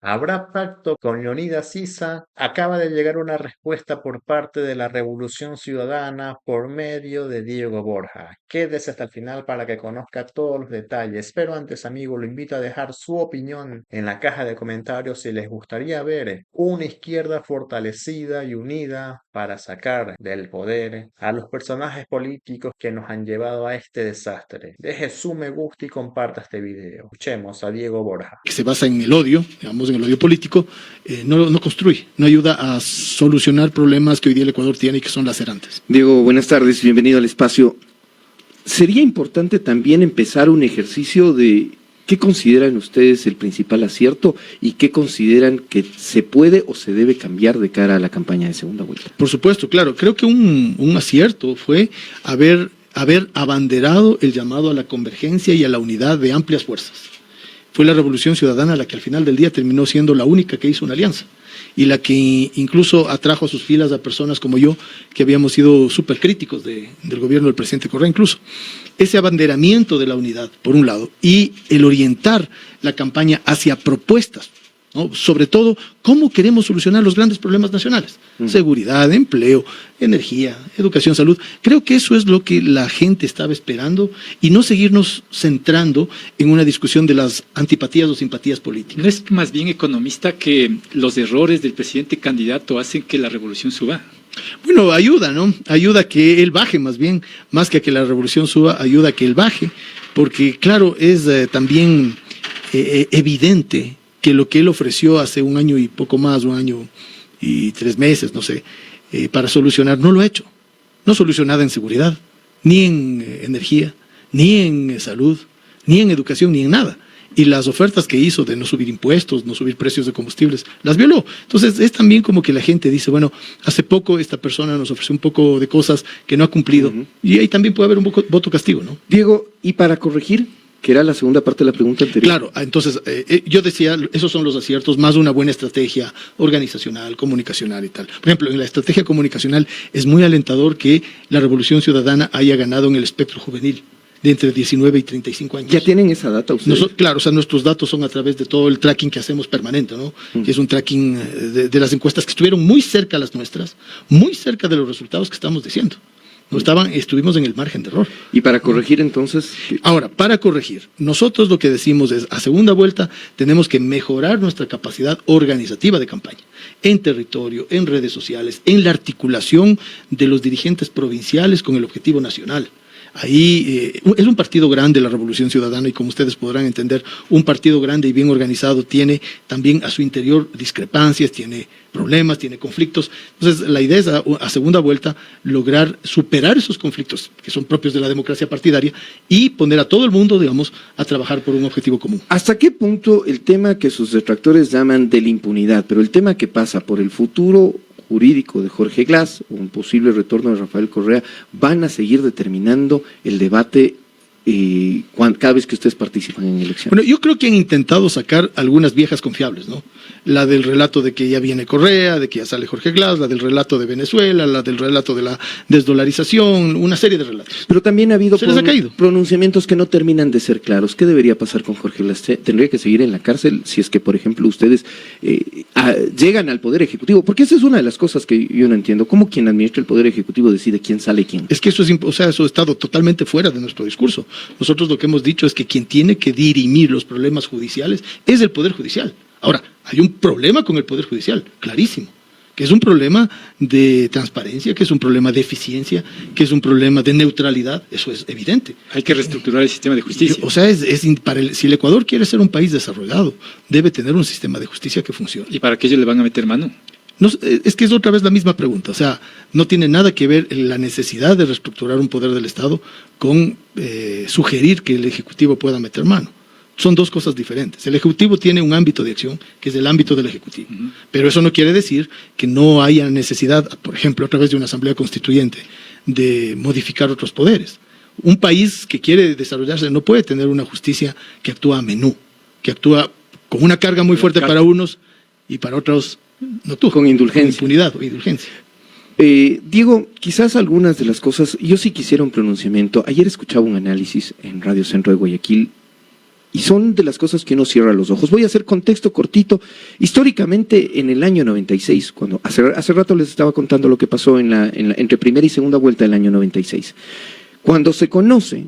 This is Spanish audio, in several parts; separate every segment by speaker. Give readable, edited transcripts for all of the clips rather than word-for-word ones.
Speaker 1: ¿Habrá pacto con Leonidas Sisa? Acaba de llegar una respuesta por parte de la Revolución Ciudadana por medio de Diego Borja. Quédese hasta el final para que conozca todos los detalles. Pero antes, amigo, lo invito a dejar su opinión en la caja de comentarios si les gustaría ver una izquierda fortalecida y unida para sacar del poder a los personajes políticos que nos han llevado a este desastre. Deje su me gusta y comparta este video. Escuchemos a Diego Borja.
Speaker 2: Que se basa en el odio, digamos, en el odio político, no construye, no ayuda a solucionar problemas que hoy día el Ecuador tiene y que son lacerantes.
Speaker 3: Diego, buenas tardes, bienvenido al espacio. Sería importante también empezar un ejercicio de qué consideran ustedes el principal acierto y qué consideran que se puede o se debe cambiar de cara a la campaña de segunda vuelta.
Speaker 2: Por supuesto, claro, creo que un acierto fue haber abanderado el llamado a la convergencia y a la unidad de amplias fuerzas. Fue la Revolución Ciudadana la que al final del día terminó siendo la única que hizo una alianza y la que incluso atrajo a sus filas a personas como yo, que habíamos sido súper críticos del gobierno del presidente Correa incluso. Ese abanderamiento de la unidad, por un lado, y el orientar la campaña hacia propuestas, ¿no? Sobre todo, ¿cómo queremos solucionar los grandes problemas nacionales? Seguridad, empleo, energía, educación, salud. Creo que eso es lo que la gente estaba esperando y no seguirnos centrando en una discusión de las antipatías o simpatías políticas.
Speaker 4: ¿No es más bien economista que los errores del presidente candidato hacen que la revolución suba?
Speaker 2: Bueno, ayuda, ¿no? Ayuda a que él baje más bien, más que a que la revolución suba, ayuda a que él baje, porque claro, es también evidente que lo que él ofreció hace un año y poco más, 1 año y 3 meses, no sé, para solucionar, no lo ha hecho. No solucionó nada en seguridad, ni en energía, ni en salud, ni en educación, ni en nada. Y las ofertas que hizo de no subir impuestos, no subir precios de combustibles, las violó. Entonces es también como que la gente dice, bueno, hace poco esta persona nos ofreció un poco de cosas que no ha cumplido, y ahí también puede haber un voto castigo, ¿no?
Speaker 3: Diego, ¿y para corregir? Que era la segunda parte de la pregunta anterior.
Speaker 2: Claro, entonces yo decía, esos son los aciertos, más una buena estrategia organizacional, comunicacional y tal. Por ejemplo, en la estrategia comunicacional es muy alentador que la Revolución Ciudadana haya ganado en el espectro juvenil de entre 19 y 35 años.
Speaker 3: ¿Ya tienen esa data ustedes?
Speaker 2: Claro, o sea, nuestros datos son a través de todo el tracking que hacemos permanente, ¿no? Que es un tracking de las encuestas que estuvieron muy cerca a las nuestras, muy cerca de los resultados que estamos diciendo. No estuvimos en el margen de error.
Speaker 3: ¿Y para corregir entonces?
Speaker 2: Ahora, para corregir, nosotros lo que decimos es, a segunda vuelta, tenemos que mejorar nuestra capacidad organizativa de campaña, en territorio, en redes sociales, en la articulación de los dirigentes provinciales con el objetivo nacional. Ahí es un partido grande la Revolución Ciudadana y como ustedes podrán entender, un partido grande y bien organizado tiene también a su interior discrepancias, tiene problemas, tiene conflictos. Entonces la idea es a segunda vuelta lograr superar esos conflictos que son propios de la democracia partidaria y poner a todo el mundo, digamos, a trabajar por un objetivo común.
Speaker 3: ¿Hasta qué punto el tema que sus detractores llaman de la impunidad, pero el tema que pasa por el futuro jurídico de Jorge Glass o un posible retorno de Rafael Correa van a seguir determinando el debate cada vez que ustedes participan en elecciones?
Speaker 2: Bueno, yo creo que han intentado sacar algunas viejas confiables, ¿no? La del relato de que ya viene Correa, de que ya sale Jorge Glass, la del relato de Venezuela, la del relato de la desdolarización, una serie de relatos.
Speaker 3: Pero también ha habido
Speaker 2: Se les ha caído
Speaker 3: pronunciamientos que no terminan de ser claros. ¿Qué debería pasar con Jorge Glass? ¿Tendría que seguir en la cárcel si es que, por ejemplo, ustedes llegan al Poder Ejecutivo? Porque esa es una de las cosas que yo no entiendo. ¿Cómo quien administra el Poder Ejecutivo decide quién sale y quién?
Speaker 2: Es que eso eso ha estado totalmente fuera de nuestro discurso. Nosotros lo que hemos dicho es que quien tiene que dirimir los problemas judiciales es el Poder Judicial. Ahora, hay un problema con el Poder Judicial, clarísimo, que es un problema de transparencia, que es un problema de eficiencia, que es un problema de neutralidad, eso es evidente.
Speaker 4: Hay que reestructurar el sistema de justicia.
Speaker 2: Si el Ecuador quiere ser un país desarrollado, debe tener un sistema de justicia que funcione.
Speaker 4: ¿Y para qué ellos le van a meter mano?
Speaker 2: No, es que es otra vez la misma pregunta, o sea, no tiene nada que ver la necesidad de reestructurar un poder del Estado con sugerir que el Ejecutivo pueda meter mano. Son dos cosas diferentes. El Ejecutivo tiene un ámbito de acción, que es el ámbito del Ejecutivo, pero eso no quiere decir que no haya necesidad, por ejemplo, a través de una asamblea constituyente, de modificar otros poderes. Un país que quiere desarrollarse no puede tener una justicia que actúa a menú, que actúa con una carga muy fuerte para unos y para otros no tú,
Speaker 3: con indulgencia.
Speaker 2: Con impunidad o indulgencia.
Speaker 3: Diego, quizás algunas de las cosas, yo sí quisiera un pronunciamiento. Ayer escuchaba un análisis en Radio Centro de Guayaquil Y son de las cosas que uno cierra los ojos. Voy a hacer contexto cortito. Históricamente, en el año 96, cuando hace rato les estaba contando lo que pasó entre primera y segunda vuelta del año 96, cuando se conoce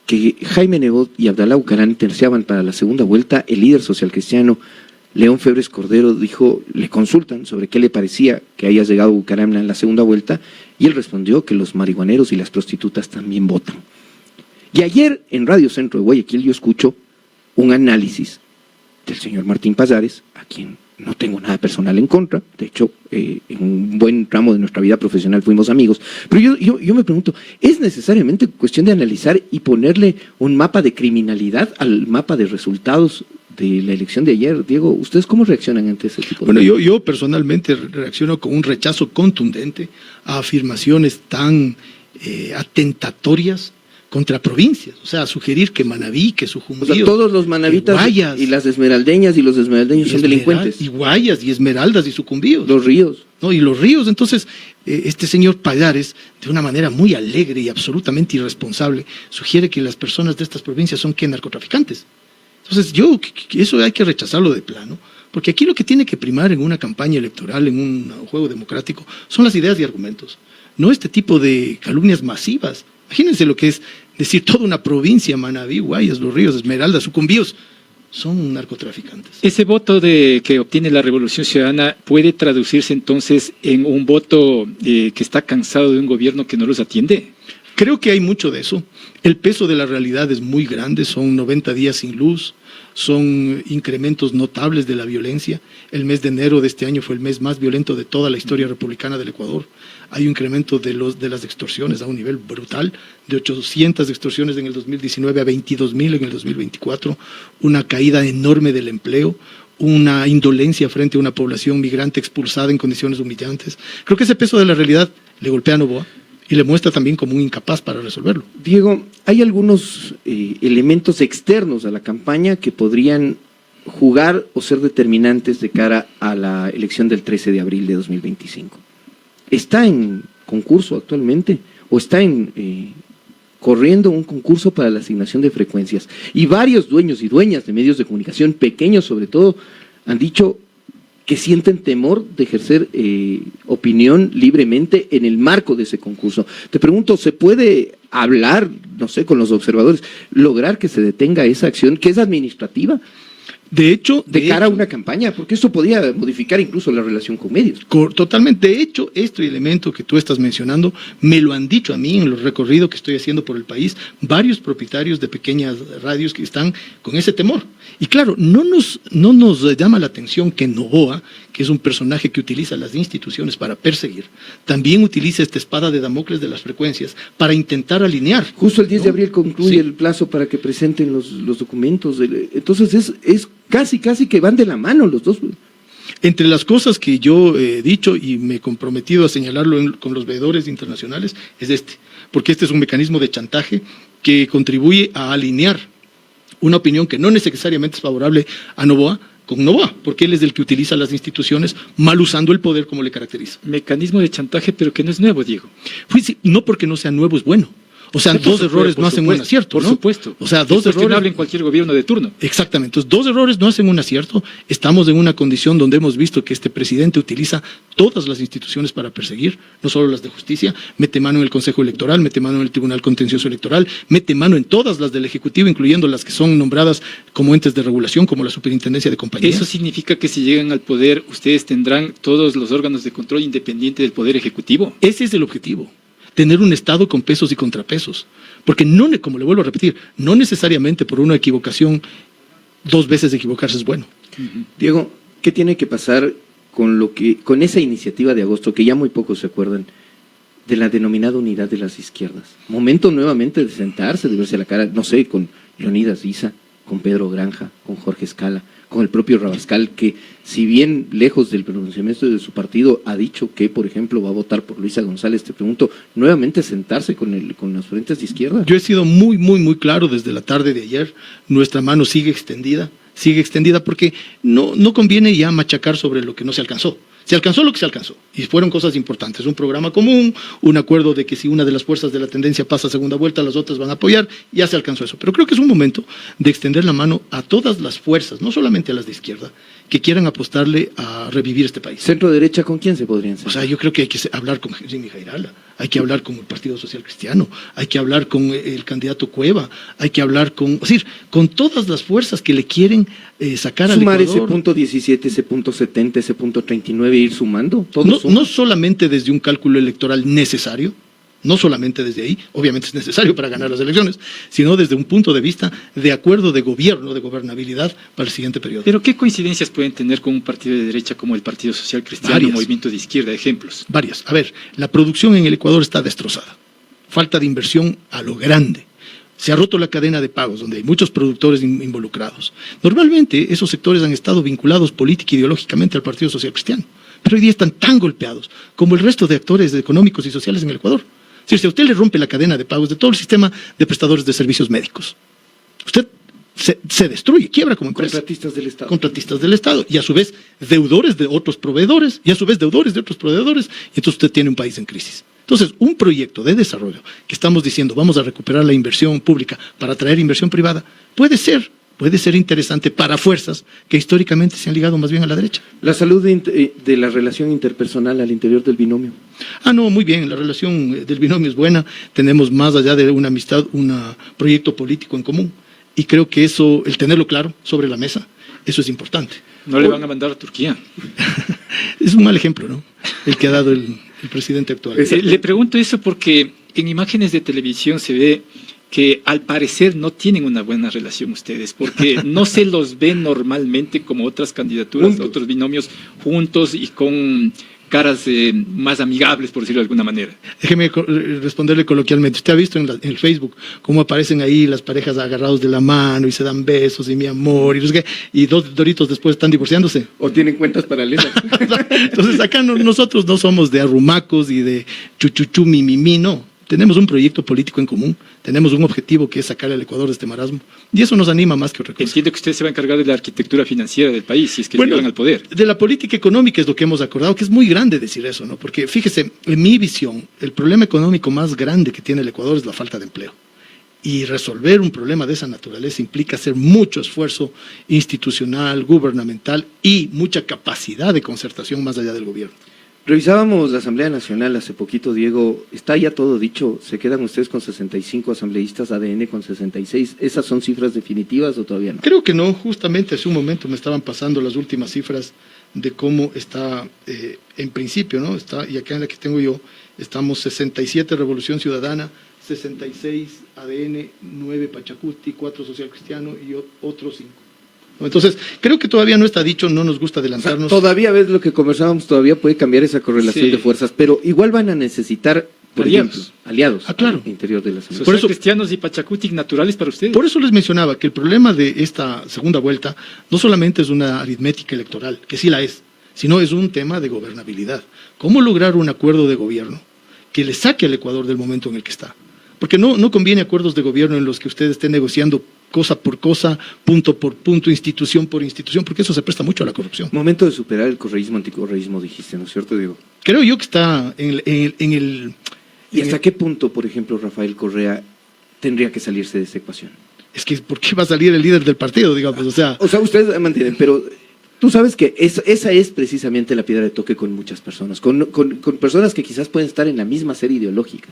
Speaker 3: que Jaime Nebot y Abdalá Bucaram terciaban para la segunda vuelta, el líder social cristiano León Febres Cordero le consultan sobre qué le parecía que haya llegado Bucaram en la segunda vuelta, y él respondió que los marihuaneros y las prostitutas también votan. Y ayer en Radio Centro de Guayaquil yo escucho un análisis del señor Martín Pallares, a quien no tengo nada personal en contra, de hecho en un buen tramo de nuestra vida profesional fuimos amigos, pero yo me pregunto, ¿es necesariamente cuestión de analizar y ponerle un mapa de criminalidad al mapa de resultados de la elección de ayer? Diego, ¿ustedes cómo reaccionan ante ese tipo de...
Speaker 2: Bueno, yo personalmente reacciono con un rechazo contundente a afirmaciones tan atentatorias contra provincias, o sea, sugerir que Manabí, que Sucumbíos,
Speaker 3: o sea, todos los manavitas
Speaker 2: Guayas,
Speaker 3: y las esmeraldeñas y los esmeraldeños son delincuentes.
Speaker 2: Y Guayas, y Esmeraldas, y Sucumbíos.
Speaker 3: Los ríos.
Speaker 2: ¿No? Y los ríos. Entonces, este señor Pallares, de una manera muy alegre y absolutamente irresponsable, sugiere que las personas de estas provincias son, ¿qué?, narcotraficantes. Entonces, eso hay que rechazarlo de plano, porque aquí lo que tiene que primar en una campaña electoral, en un juego democrático, son las ideas y argumentos, no este tipo de calumnias masivas. Imagínense lo que es decir toda una provincia, Manabí, Guayas, Los Ríos, Esmeraldas, Sucumbíos, son narcotraficantes.
Speaker 4: Ese voto que obtiene la Revolución Ciudadana puede traducirse entonces en un voto que está cansado de un gobierno que no los atiende.
Speaker 2: Creo que hay mucho de eso. El peso de la realidad es muy grande, son 90 días sin luz, son incrementos notables de la violencia. El mes de enero de este año fue el mes más violento de toda la historia republicana del Ecuador. Hay un incremento de las extorsiones a un nivel brutal, de 800 extorsiones en el 2019 a 22.000 en el 2024, una caída enorme del empleo, una indolencia frente a una población migrante expulsada en condiciones humillantes. Creo que ese peso de la realidad le golpea a Noboa y le muestra también como un incapaz para resolverlo.
Speaker 3: Diego, hay algunos elementos externos a la campaña que podrían jugar o ser determinantes de cara a la elección del 13 de abril de 2025. ¿Está en concurso actualmente o está corriendo un concurso para la asignación de frecuencias? Y varios dueños y dueñas de medios de comunicación, pequeños sobre todo, han dicho que sienten temor de ejercer opinión libremente en el marco de ese concurso. Te pregunto, ¿se puede hablar, no sé, con los observadores, lograr que se detenga esa acción que es administrativa?
Speaker 2: De hecho,
Speaker 3: de cara a una campaña, porque esto podría modificar incluso la relación con medios.
Speaker 2: Totalmente. De hecho, este elemento que tú estás mencionando me lo han dicho a mí en los recorridos que estoy haciendo por el país, varios propietarios de pequeñas radios que están con ese temor. Y claro, no nos llama la atención que Noboa, que es un personaje que utiliza las instituciones para perseguir, también utiliza esta espada de Damocles de las frecuencias para intentar alinear.
Speaker 3: Justo el 10 de abril concluye
Speaker 2: Sí.
Speaker 3: el plazo para que presenten los documentos. Entonces es casi que van de la mano los dos.
Speaker 2: Entre las cosas que yo he dicho y me he comprometido a señalarlo con los veedores internacionales es porque este es un mecanismo de chantaje que contribuye a alinear una opinión que no necesariamente es favorable a Noboa con Noboa, porque él es el que utiliza las instituciones mal usando el poder como le caracteriza.
Speaker 4: Mecanismo de chantaje, pero que no es nuevo, Diego.
Speaker 2: Pues sí, no porque no sea nuevo es bueno. O sea, dos errores no hacen un acierto,
Speaker 4: Por
Speaker 2: ¿no?
Speaker 4: supuesto.
Speaker 2: O sea,
Speaker 4: Es
Speaker 2: dos
Speaker 4: cuestionable
Speaker 2: errores.
Speaker 4: en cualquier gobierno de turno.
Speaker 2: Exactamente. Entonces, dos errores no hacen un acierto. Estamos en una condición donde hemos visto que este presidente utiliza todas las instituciones para perseguir, no solo las de justicia, mete mano en el Consejo Electoral, mete mano en el Tribunal Contencioso Electoral, mete mano en todas las del Ejecutivo, incluyendo las que son nombradas como entes de regulación, como la Superintendencia de Compañías.
Speaker 4: Eso significa que si llegan al poder, ustedes tendrán todos los órganos de control independiente del Poder Ejecutivo.
Speaker 2: Ese es el objetivo, tener un Estado con pesos y contrapesos. Porque no, como le vuelvo a repetir, no necesariamente por una equivocación, dos veces equivocarse es bueno.
Speaker 3: Diego, ¿qué tiene que pasar con esa iniciativa de agosto, que ya muy pocos se acuerdan, de la denominada unidad de las izquierdas? Momento nuevamente de sentarse, de verse a la cara, no sé, con Leonidas Issa, con Pedro Granja, con Jorge Escala, con el propio Rabascal, que si bien lejos del pronunciamiento de su partido ha dicho que, por ejemplo, va a votar por Luisa González, te pregunto, nuevamente sentarse con los frentes de izquierda.
Speaker 2: Yo he sido muy claro desde la tarde de ayer, nuestra mano sigue extendida porque no conviene ya machacar sobre lo que no se alcanzó. Se alcanzó lo que se alcanzó. Y fueron cosas importantes, un programa común, un acuerdo de que si una de las fuerzas de la tendencia pasa a segunda vuelta, las otras van a apoyar, ya se alcanzó eso. Pero creo que es un momento de extender la mano a todas las fuerzas, no solamente a las de izquierda, que quieran apostarle a revivir este país.
Speaker 3: ¿Centro-derecha con quién se podrían sentar?
Speaker 2: O sea, yo creo que hay que hablar con Jimmy Jairala, hay que hablar con el Partido Social Cristiano, hay que hablar con el candidato Cueva, hay que hablar con, es decir, con todas las fuerzas que le quieren sacar al
Speaker 3: Sumar
Speaker 2: Ecuador.
Speaker 3: ese punto 17, ese punto 70, ese punto 39 e ir sumando.
Speaker 2: No solamente desde un cálculo electoral necesario, no solamente desde ahí, obviamente es necesario para ganar las elecciones, sino desde un punto de vista de acuerdo de gobierno, de gobernabilidad para el siguiente periodo.
Speaker 4: Pero ¿qué coincidencias pueden tener con un partido de derecha como el Partido Social Cristiano,
Speaker 2: Varias.
Speaker 4: Movimiento de Izquierda? Ejemplos.
Speaker 2: Varias. A ver, la producción en el Ecuador está destrozada. Falta de inversión a lo grande. Se ha roto la cadena de pagos, donde hay muchos productores involucrados. Normalmente esos sectores han estado vinculados política e ideológicamente al Partido Social Cristiano, pero hoy día están tan golpeados como el resto de actores económicos y sociales en el Ecuador. Si a usted le rompe la cadena de pagos de todo el sistema de prestadores de servicios médicos, usted se destruye, quiebra como empresa.
Speaker 3: Contratistas del Estado.
Speaker 2: Contratistas del Estado, y a su vez deudores de otros proveedores, y a su vez deudores de otros proveedores, y entonces usted tiene un país en crisis. Entonces, un proyecto de desarrollo que estamos diciendo, vamos a recuperar la inversión pública para atraer inversión privada, puede ser interesante para fuerzas que históricamente se han ligado más bien a la derecha.
Speaker 3: La salud de la relación interpersonal al interior del binomio.
Speaker 2: No, muy bien, la relación del binomio es buena, tenemos más allá de una amistad, un proyecto político en común, y creo que eso, el tenerlo claro sobre la mesa, eso es importante.
Speaker 4: No le van a mandar a Turquía.
Speaker 2: Es un mal ejemplo, ¿no? El que ha dado el presidente actual.
Speaker 4: Le pregunto eso porque en imágenes de televisión se ve que al parecer no tienen una buena relación ustedes, porque no se los ve normalmente como otras candidaturas, otros binomios juntos y con caras más amigables, por decirlo de alguna manera.
Speaker 2: Déjeme responderle coloquialmente. Usted ha visto en el Facebook cómo aparecen ahí las parejas agarrados de la mano y se dan besos y mi amor, y 2 doritos después están divorciándose.
Speaker 3: ¿O tienen cuentas paralelas?
Speaker 2: Entonces acá nosotros no somos de arrumacos y de chuchuchú, mimimi, no. Tenemos un proyecto político en común, tenemos un objetivo que es sacar al Ecuador de este marasmo, y eso nos anima más que otra cosa.
Speaker 4: Entiendo que usted se va a encargar de la arquitectura financiera del país, si es que llegan al poder.
Speaker 2: De la política económica es lo que hemos acordado, que es muy grande decir eso, ¿no? Porque fíjese, en mi visión, el problema económico más grande que tiene el Ecuador es la falta de empleo. Y resolver un problema de esa naturaleza implica hacer mucho esfuerzo institucional, gubernamental y mucha capacidad de concertación más allá del gobierno.
Speaker 3: Revisábamos la Asamblea Nacional hace poquito, Diego, está ya todo dicho, se quedan ustedes con 65 asambleístas, ADN con 66, ¿esas son cifras definitivas o todavía no?
Speaker 2: Creo que no, justamente hace un momento me estaban pasando las últimas cifras de cómo está en principio, ¿no? Y acá en la que tengo yo, estamos 67 Revolución Ciudadana, 66 ADN, 9 Pachacuti, 4 Social Cristiano y otros 5. Entonces, creo que todavía no está dicho, no nos gusta adelantarnos.
Speaker 3: O sea, todavía ves lo que conversábamos, todavía puede cambiar esa correlación de fuerzas, pero igual van a necesitar, por ejemplo, aliados
Speaker 2: claro.
Speaker 3: al interior de la Asamblea.
Speaker 4: Por eso, cristianos y Pachacuti naturales para ustedes.
Speaker 2: Por eso les mencionaba que el problema de esta segunda vuelta no solamente es una aritmética electoral, que sí la es, sino es un tema de gobernabilidad. ¿Cómo lograr un acuerdo de gobierno que le saque al Ecuador del momento en el que está? Porque no conviene acuerdos de gobierno en los que ustedes estén negociando cosa por cosa, punto por punto, institución por institución, porque eso se presta mucho a la corrupción.
Speaker 3: Momento de superar el correísmo, anticorreísmo, dijiste, ¿no es cierto, Diego?
Speaker 2: Creo yo que está en el...
Speaker 3: ¿Y hasta qué punto, por ejemplo, Rafael Correa tendría que salirse de esa ecuación?
Speaker 2: Es que, ¿por qué va a salir el líder del partido, digamos? O sea,
Speaker 3: ustedes mantienen, pero tú sabes que esa es precisamente la piedra de toque con muchas personas, con personas que quizás pueden estar en la misma serie ideológica.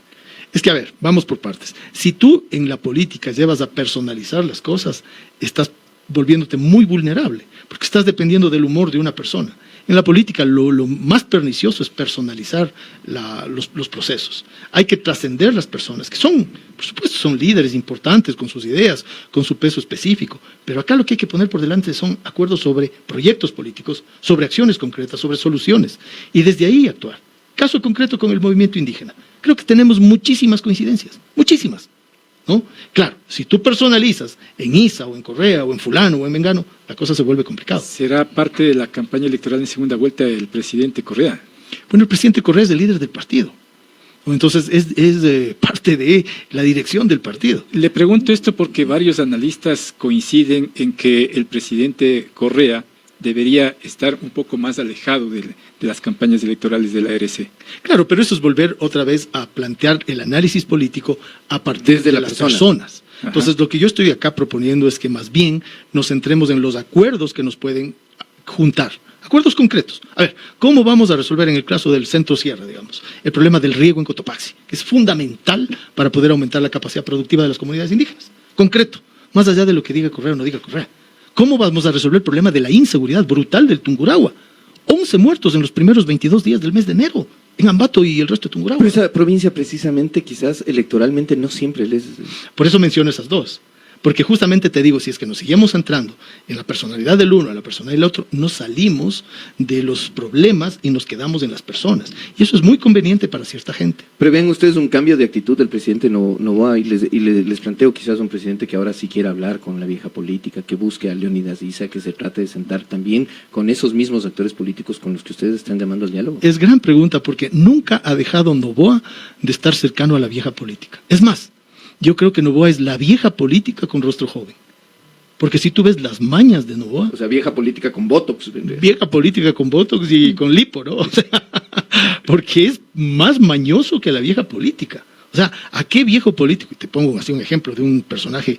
Speaker 2: Es que, a ver, vamos por partes. Si tú en la política llevas a personalizar las cosas, estás volviéndote muy vulnerable, porque estás dependiendo del humor de una persona. En la política lo más pernicioso es personalizar los procesos. Hay que trascender las personas, que son, por supuesto, son líderes importantes con sus ideas, con su peso específico, pero acá lo que hay que poner por delante son acuerdos sobre proyectos políticos, sobre acciones concretas, sobre soluciones, y desde ahí actuar. Caso concreto con el movimiento indígena. Creo que tenemos muchísimas coincidencias, muchísimas, ¿no? Claro, si tú personalizas en Isa o en Correa o en fulano o en Mengano, la cosa se vuelve complicada.
Speaker 4: ¿Será parte de la campaña electoral en segunda vuelta del presidente Correa?
Speaker 2: Bueno, el presidente Correa es el líder del partido, entonces es parte de la dirección del partido.
Speaker 4: Le pregunto esto porque varios analistas coinciden en que el presidente Correa debería estar un poco más alejado de las campañas electorales de la RC.
Speaker 2: Claro, pero eso es volver otra vez a plantear el análisis político a partir
Speaker 3: Desde
Speaker 2: de
Speaker 3: la
Speaker 2: las
Speaker 3: persona.
Speaker 2: personas.
Speaker 4: Ajá.
Speaker 2: Entonces, lo que yo estoy acá proponiendo es que más bien nos centremos en los acuerdos que nos pueden juntar. Acuerdos concretos. A ver, ¿cómo vamos a resolver en el caso del Centro Sierra, digamos, el problema del riego en Cotopaxi, que es fundamental para poder aumentar la capacidad productiva de las comunidades indígenas? Concreto, más allá de lo que diga Correa o no diga Correa. ¿Cómo vamos a resolver el problema de la inseguridad brutal del Tungurahua? 11 muertos en los primeros 22 días del mes de enero, en Ambato y el resto de Tungurahua.
Speaker 3: Pero esa provincia precisamente quizás electoralmente no siempre les...
Speaker 2: Por eso menciono esas dos. Porque justamente te digo, si es que nos seguimos centrando en la personalidad del uno, en la personalidad del otro, no salimos de los problemas y nos quedamos en las personas. Y eso es muy conveniente para cierta gente.
Speaker 3: ¿Prevén ustedes un cambio de actitud del presidente Noboa? Y les planteo quizás un presidente que ahora sí quiera hablar con la vieja política, que busque a Leonidas Issa, que se trate de sentar también con esos mismos actores políticos con los que ustedes están llamando al diálogo.
Speaker 2: Es gran pregunta porque nunca ha dejado Noboa de estar cercano a la vieja política. Es más, yo creo que Noboa es la vieja política con rostro joven. Porque si tú ves las mañas de Noboa,
Speaker 3: O sea, vieja política con Botox. vendría.
Speaker 2: vieja política con Botox y con lipo, ¿no? O sea, porque es más mañoso que la vieja política. O sea, ¿a qué viejo político? Y te pongo así un ejemplo de un personaje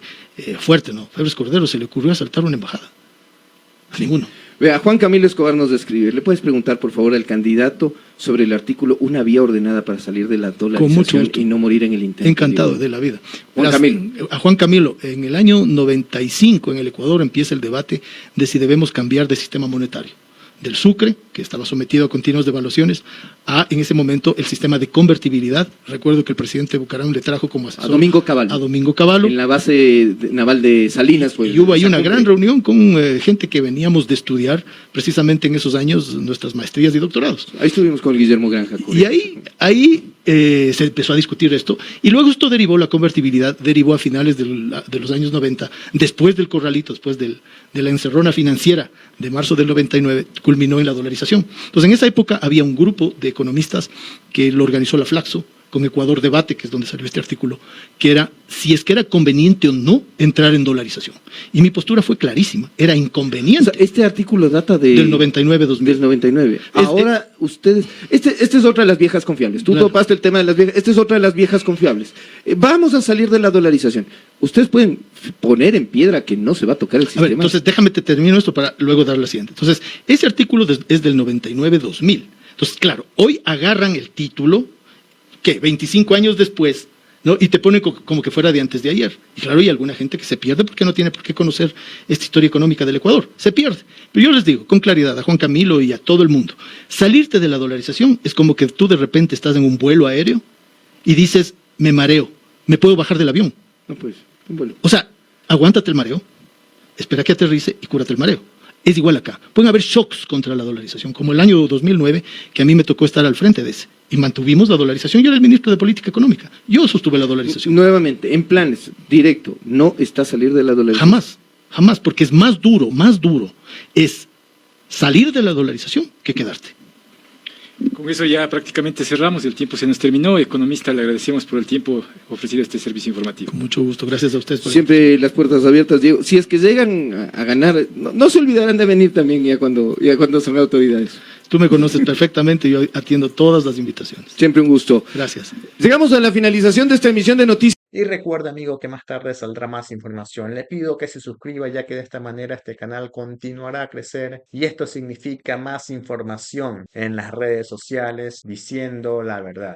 Speaker 2: fuerte, ¿no? Febres Cordero se le ocurrió asaltar una embajada. A ninguno.
Speaker 3: Vea, Juan Camilo Escobar nos describe. ¿Le puedes preguntar, por favor, al candidato sobre el artículo Una vía ordenada para salir de la
Speaker 2: Con mucho
Speaker 3: dolarización
Speaker 2: gusto.
Speaker 3: y no morir en el intento?
Speaker 2: Encantado
Speaker 3: Digo,
Speaker 2: de la vida.
Speaker 3: Juan Camilo.
Speaker 2: A Juan Camilo, en el año 95 en el Ecuador empieza el debate de si debemos cambiar de sistema monetario. Del sucre, que estaba sometido a continuas devaluaciones, a, en ese momento, el sistema de convertibilidad. Recuerdo que el presidente Bucaram le trajo como asesor
Speaker 3: A Domingo Cavallo.
Speaker 2: a Domingo Cavallo.
Speaker 3: En la base naval de Salinas. Pues,
Speaker 2: Y hubo ahí una
Speaker 3: sacó-
Speaker 2: gran reunión con gente que veníamos de estudiar precisamente en esos años nuestras maestrías y doctorados.
Speaker 3: Ahí estuvimos con Guillermo Granja.
Speaker 2: Y ahí se empezó a discutir esto. Y luego esto derivó, la convertibilidad derivó a finales de los años 90, después del corralito, después de la encerrona financiera de marzo del 99, culminó en la dolarización. Entonces, en esa época había un grupo de economistas que lo organizó la Flaxo, con Ecuador Debate, que es donde salió este artículo, que era si es que era conveniente o no entrar en dolarización. Y mi postura fue clarísima, era
Speaker 3: O
Speaker 2: inconveniente.
Speaker 3: sea, este artículo data
Speaker 2: Del 99-2000.
Speaker 3: Del 99. Ahora ustedes... Esta es otra de las viejas confiables. Tú
Speaker 2: Claro.
Speaker 3: topaste el tema de las viejas. Esta es otra de las viejas confiables. Vamos a salir de la dolarización. Ustedes pueden poner en piedra que no se va a tocar el
Speaker 2: A
Speaker 3: sistema.
Speaker 2: ver, entonces déjame te termino esto para luego dar la siguiente. Entonces, ese artículo es del 99-2000. Entonces, claro, hoy agarran el título, ¿qué? 25 años después, ¿no? Y te ponen como que fuera de antes de ayer. Y claro, hay alguna gente que se pierde porque no tiene por qué conocer esta historia económica del Ecuador. Se pierde. Pero yo les digo, con claridad, a Juan Camilo y a todo el mundo, salirte de la dolarización es como que tú de repente estás en un vuelo aéreo y dices, me mareo, me puedo bajar del avión.
Speaker 3: No, pues, bueno.
Speaker 2: O sea, aguántate el mareo, espera que aterrice y cúrate el mareo. Es igual acá. Pueden haber shocks contra la dolarización, como el año 2009, que a mí me tocó estar al frente de ese. Y mantuvimos la dolarización. Yo era el ministro de Política Económica. Yo sostuve la dolarización.
Speaker 3: Nuevamente, en planes, directo, no está salir de la dolarización.
Speaker 2: Jamás, jamás, porque es más duro es salir de la dolarización que quedarte.
Speaker 4: Con eso ya prácticamente cerramos, el tiempo se nos terminó. Economista, le agradecemos por el tiempo ofrecido a este servicio informativo.
Speaker 2: Con mucho gusto. Gracias a ustedes. por-
Speaker 3: Siempre las puertas abiertas, Diego. Si es que llegan a ganar, no se olvidarán de venir también ya cuando son autoridades.
Speaker 2: Tú me conoces perfectamente y yo atiendo todas las invitaciones.
Speaker 3: Siempre un gusto.
Speaker 2: Gracias.
Speaker 3: Llegamos a la finalización de esta emisión de noticias.
Speaker 1: Y recuerda, amigo, que más tarde saldrá más información. Le pido que se suscriba, ya que de esta manera este canal continuará a crecer y esto significa más información en las redes sociales diciendo la verdad.